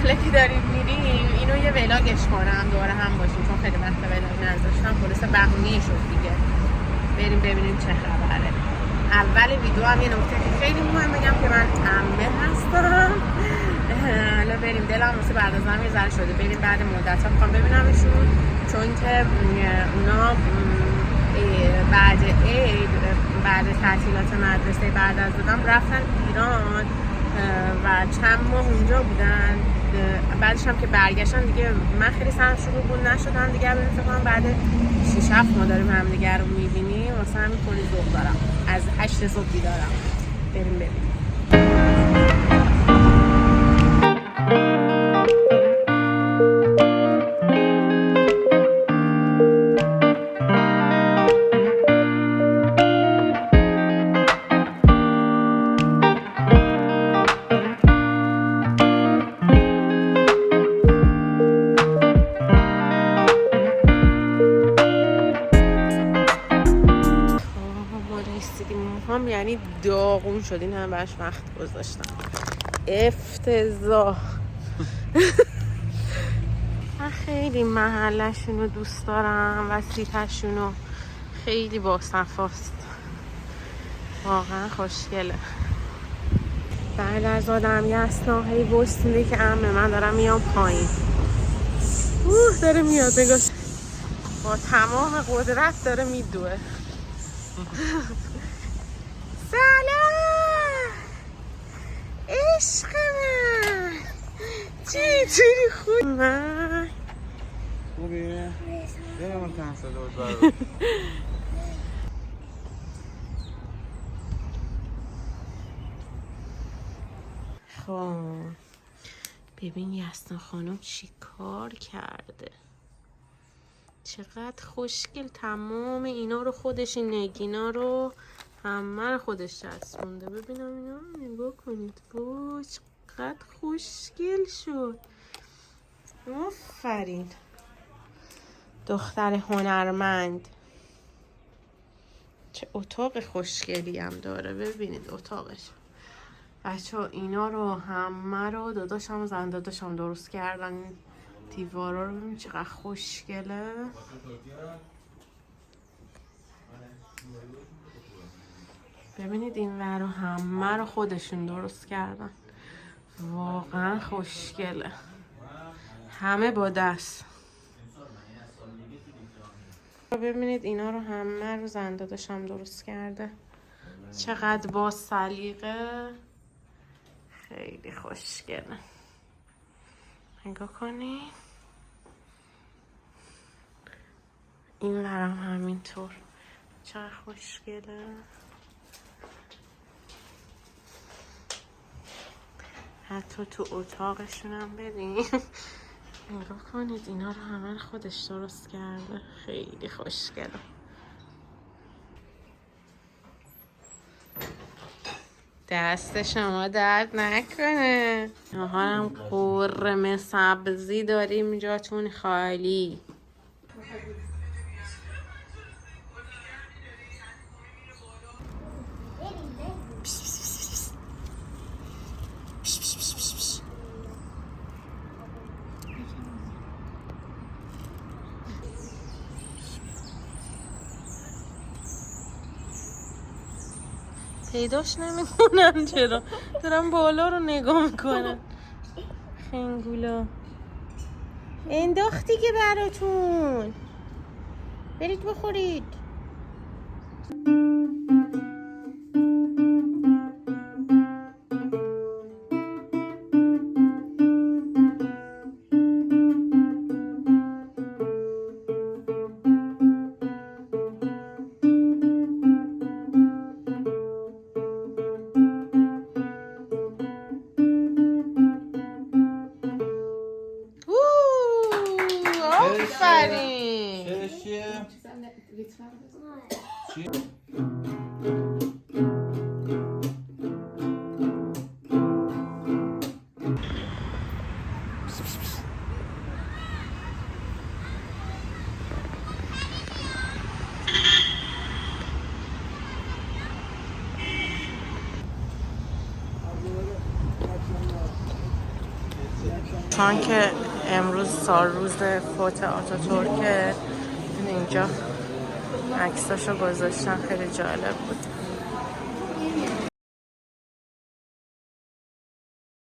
قافله که داریم میریم اینو یه ولاگش کنم دوباره هم باشیم، چون خیلی وقت ولاگ نذاشتم. خلاص بهونه‌ای شد دیگه بریم ببینیم چه خبره. اول ویدیو هم یه نکته که خیلی مهم بگم که من عمه هستم. حالا بریم، دلم واسه بعد از هم یه ذره شده بریم بعد مدت ها میخوام ببینمشون، چون که اونا بعد عید، بعد تعطیلات مدرسه بعد از دادم رفتن ایران و چند ماه اونجا بودن. بعدش هم که برگشتن دیگه من خیلی سرم شروع بود نشدم دیگه. بریم فکر کنم بعد 6-7 ماه داریم هم دیگه رو میبینیم، واسه همین کلی ذوق دارم. از 8 صبح بیدارم. بریم ببینیم. یعنی داغون شد، این هم براش وقت گذاشتم. افتضاح. من خیلی محلشون رو دوست دارم، وسیعتشون خیلی باصفاست، واقعا خوشگله. بعد از آدمی اصلا هی بستونی که عمه من دارم میام پایین. داره میاد نگاه، با تمام قدرت داره میدوه. سلام عشق من، چطوری؟ خوبی؟ من خوبیه؟ بریم کنسل بود. خب ببین یسنا خانم چی کار کرده، چقدر خوشگل. تمام اینا رو خودش، این نگینا رو همه رو خودش چسبونده. ببینم اینا رو نگاه کنید، وای چقدر خوشگل شد. آفرین دختر هنرمند. چه اتاق خوشگلی هم داره، ببینید اتاقش. بچه ها اینا رو همه رو داداشم و زن داداشم درست کردن. دیوارا رو ببینید چقدر خوشگله. ببینید این ور رو همه رو خودشون درست کردن، واقعا خوشگله، همه با دست. ببینید اینا رو همه رو زن داداشم درست کرده، چقدر با سلیقه، خیلی خوشگله. نگاه کنی این ورم همینطور، چقدر خوشگله. حتی تو اتاقشون هم بریم نگاه کنید، اینا رو همه خودش درست کرده، خیلی خوشگله. دست شما درد نکنه. هم قرمه سبزی داریم جاتون خالی. پیداش نمیکنن، چرا؟ دارم بالا رو نگاه میکنن. خنگولا انداختی که براتون، برید بخورید. آفرین. چون که امروز روز فوت آتاتورک اینجا عکساشو گذاشتن، خیلی جالب بود.